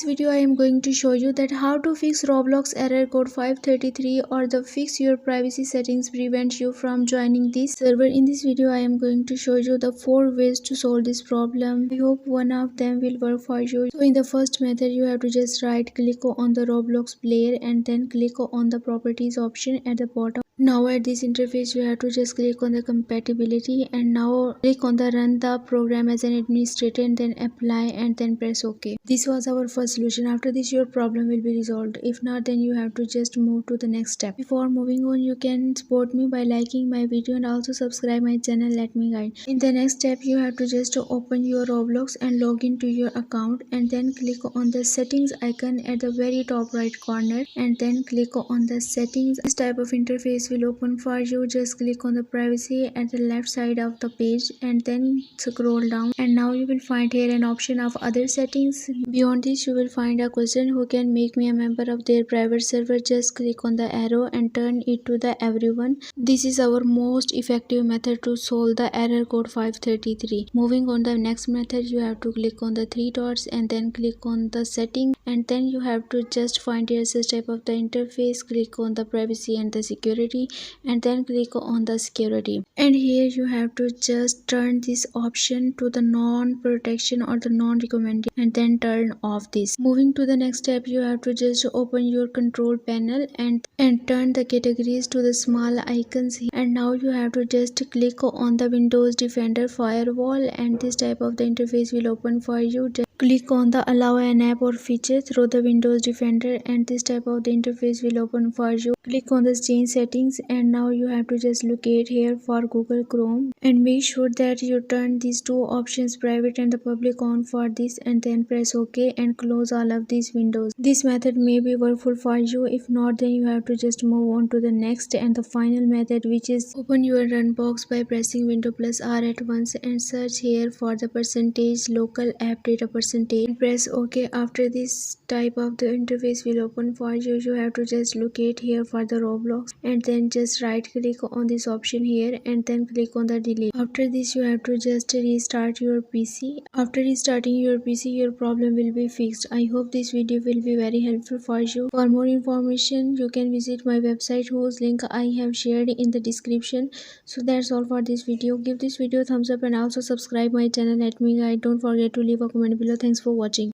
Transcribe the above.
this video I am going to show you that how to fix Roblox error code 533 or the fix your privacy settings prevent you from joining this server. In this video I am going to show you the 4 ways to solve this problem. I hope one of them will work for you. So in the first method you have to just right click on the Roblox player and then click on the properties option at the bottom. Now at this interface you have to just click on the compatibility and now click on the run the program as an administrator and then apply and then press OK. This was our first solution. After this your problem will be resolved. If not, then you have to just move to the next step. Before moving on, you can support me by liking my video and also subscribe my channel. Let me guide. In the next step you have to just open your Roblox and log into your account and then click on the settings icon at the very top right corner and then click on the settings. This type of interface will open for you. Just click on the privacy at the left side of the page and then scroll down and now you will find here an option of other settings. Beyond this you will find a question who can make me a member of their private server. Just click on the arrow and turn it to the everyone. This is our most effective method to solve the error code 533. Moving on the next method, you have to click on the 3 dots and then click on the setting and then you have to just find here such type of the interface. Click on the privacy and the security and then click on the security and here you have to just turn this option to the non-protection or the non-recommended and then turn off this. Moving to the next step, you have to just open your control panel and turn the categories to the small icons here. And now you have to just click on the Windows Defender Firewall and this type of the interface will open for you. Just click on the allow an app or feature through the Windows Defender and this type of the interface will open for you. Click on the change settings and now you have to just locate here for Google Chrome and make sure that you turn these two options private and the public on for this and then press OK and close all of these windows. This method may be workful for you. If not, then you have to just move on to the next and the final method, which is open your run box by pressing Window plus R at once and search here for the percentage local app data percentage and press OK. After this type of the interface will open for you, you have to just locate here for the Roblox and then just right click on this option here and then click on the delete. After this you have to just restart your PC. After restarting your PC, your problem will be fixed. I hope this video will be very helpful for you. For more information you can visit my website whose link I have shared in the description. So that's all for this video. Give this video a thumbs up and also subscribe my channel. Let me guide. Don't forget to leave a comment below. Thanks for watching.